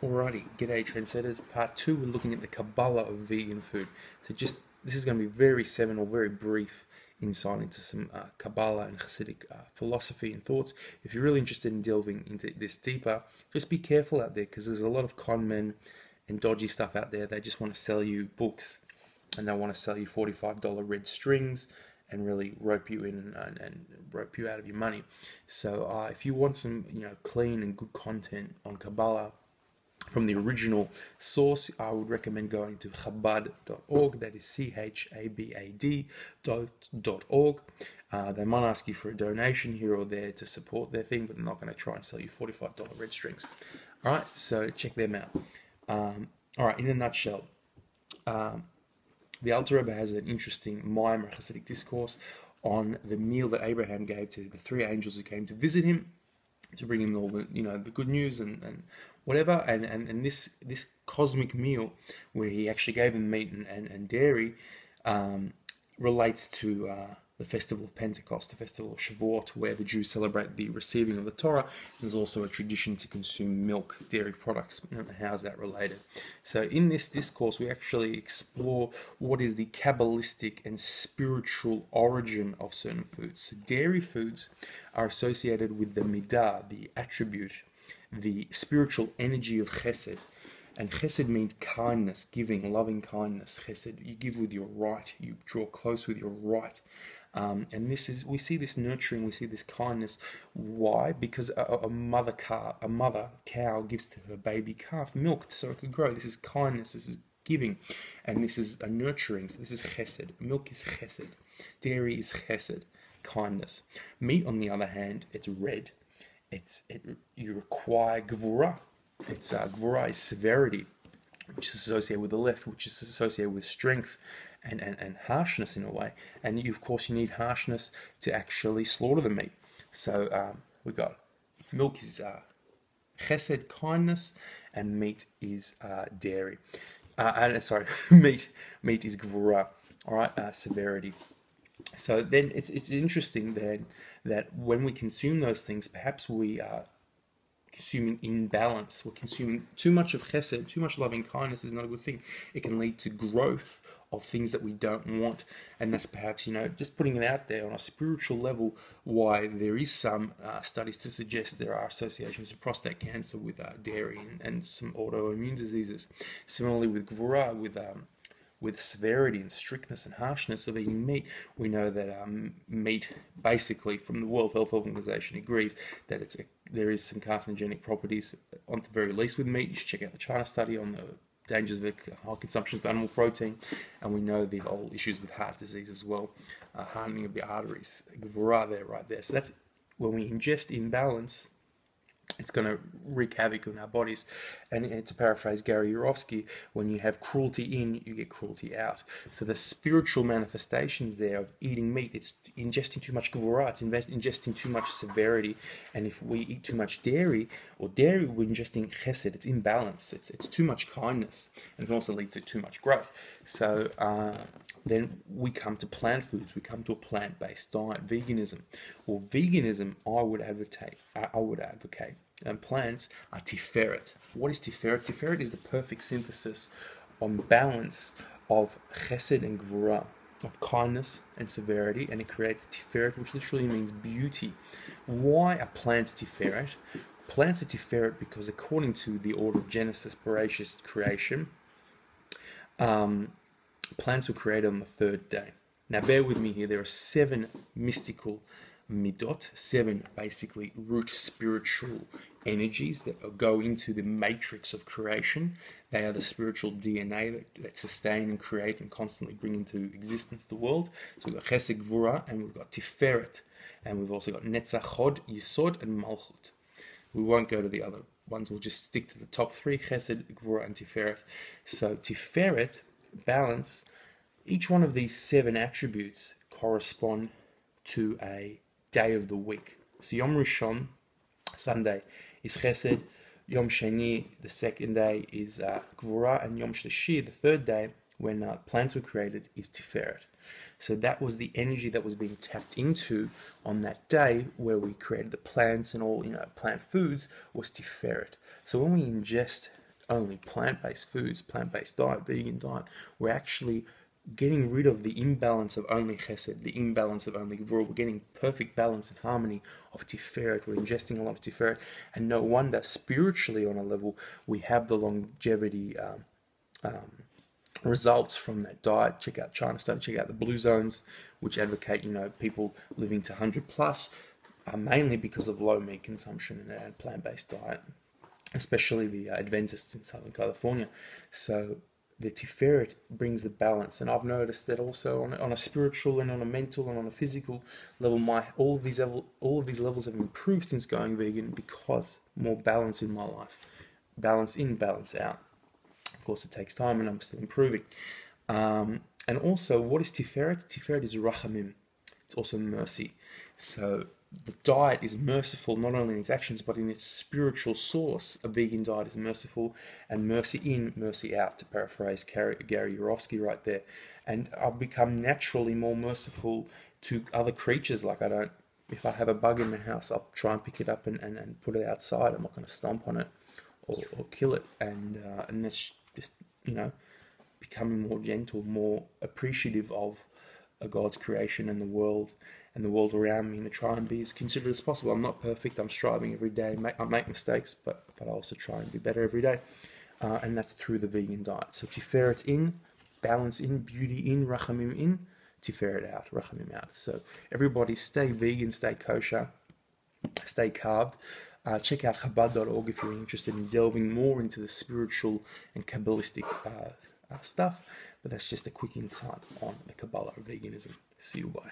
Alrighty, g'day trendsetters. Part 2, we're looking at the Kabbalah of vegan food. So this is going to be very seminal, very brief insight into some Kabbalah and Chassidic philosophy and thoughts. If you're really interested in delving into this deeper, just be careful out there because there's a lot of con men and dodgy stuff out there. They just want to sell you books and they want to sell you $45 red strings and really rope you in and rope you out of your money. So if you want some clean and good content on Kabbalah from the original source, I would recommend going to chabad.org. That is chabad.org. They might ask you for a donation here or there to support their thing, but they're not going to try and sell you $45 red strings. All right, so check them out. All right, in a nutshell, the Alter Rebbe has an interesting Maimar Chassidic discourse on the meal that Abraham gave to the three angels who came to visit him, to bring him all the the good news and whatever, and this cosmic meal where he actually gave him meat and dairy relates to the festival of Pentecost, the festival of Shavuot, where the Jews celebrate the receiving of the Torah. There's also a tradition to consume milk, dairy products, and how's that related? So in this discourse, we actually explore what is the Kabbalistic and spiritual origin of certain foods. So dairy foods are associated with the midah, the attribute, the spiritual energy of chesed. And chesed means kindness, giving, loving kindness. Chesed, you give with your right, you draw close with your right. And we see this nurturing, we see this kindness. Why? Because a mother cow gives to her baby calf milk so it could grow. This is kindness, this is giving, and this is a nurturing. So this is chesed. Milk is chesed. Dairy is chesed, kindness. Meat, on the other hand, it's red. You require gvura. Gvura is severity, which is associated with the left, which is associated with strength and harshness in a way. And of course you need harshness to actually slaughter the meat. So we got milk is chesed, kindness, and meat is dairy. Meat is gvura. All right, severity. So then it's interesting then that when we consume those things, perhaps we are consuming imbalance. We're consuming too much of chesed, too much loving kindness is not a good thing. It can lead to growth of things that we don't want, and that's perhaps just putting it out there on a spiritual level. Why there is some studies to suggest there are associations of prostate cancer with dairy and some autoimmune diseases. Similarly with gvura, with severity and strictness and harshness of eating meat, we know that meat, basically, from the World Health Organization, agrees that there is some carcinogenic properties, on the very least, with meat. You should check out the China study on the dangers of high consumption of animal protein, and we know the whole issues with heart disease as well, hardening of the arteries. Right there. So that's when we ingest imbalance. It's going to wreak havoc on our bodies. And to paraphrase Gary Yourofsky, when you have cruelty in, you get cruelty out. So the spiritual manifestations there of eating meat, it's ingesting too much gvura, it's ingesting too much severity. And if we eat too much dairy, we're ingesting chesed, it's imbalance, it's too much kindness, and it can also lead to too much growth. So then we come to plant foods, we come to a plant-based diet, veganism. Well, veganism, I would advocate, and plants are tiferet. What is tiferet? Tiferet is the perfect synthesis on balance of chesed and gvura, of kindness and severity, and it creates tiferet, which literally means beauty. Why are plants tiferet? Plants are tiferet because according to the order of Genesis, Bereshit, creation, plants were created on the third day. Now bear with me here, there are 7 mystical midot, 7 basically root spiritual energies that go into the matrix of creation. They are the spiritual DNA that sustain and create and constantly bring into existence the world. So we've got chesed, gvura, and we've got tiferet, and we've also got netzach, hod, yesod, and malchut. We won't go to the other ones, we'll just stick to the top 3, chesed, gvura, and tiferet. So tiferet, balance, each one of these 7 attributes correspond to a day of the week. So Yom Rishon, Sunday, is chesed. Yom Sheni, the second day, is gvura, and Yom Shlishi, the third day, when plants were created, is tiferet. So that was the energy that was being tapped into on that day where we created the plants and all, plant foods, was tiferet. So when we ingest only plant-based foods, plant-based diet, vegan diet, we're actually getting rid of the imbalance of only chesed, the imbalance of only gvura. We're getting perfect balance and harmony of tiferet. We're ingesting a lot of tiferet, and no wonder spiritually on a level we have the longevity results from that diet. Check out China study, check out the blue zones, which advocate, people living to 100 plus, mainly because of low meat consumption and a plant-based diet, especially the Adventists in Southern California. So the Tiferet brings the balance, and I've noticed that also on a spiritual and on a mental and on a physical level, all of these levels have improved since going vegan, because more balance in my life, balance in, balance out. Of course, it takes time, and I'm still improving. And also, what is Tiferet? Tiferet is Rachamim. It's also mercy. So the diet is merciful not only in its actions, but in its spiritual source. A vegan diet is merciful, and mercy in, mercy out, to paraphrase Gary Yourofsky right there. And I've become naturally more merciful to other creatures. Like, if I have a bug in the house, I'll try and pick it up and put it outside. I'm not going to stomp on it or kill it. And that's just, becoming more gentle, more appreciative of God's creation and the world around me, and to try and be as considerate as possible. I'm not perfect. I'm striving every day. I make mistakes, but I also try and be better every day. And that's through the vegan diet. So Tiferet in, balance in, beauty in, Rachamim in, Tiferet out, Rachamim out. So everybody stay vegan, stay kosher, stay carved. Check out Chabad.org if you're interested in delving more into the spiritual and Kabbalistic stuff. But that's just a quick insight on the Kabbalah of Veganism. See you, bye.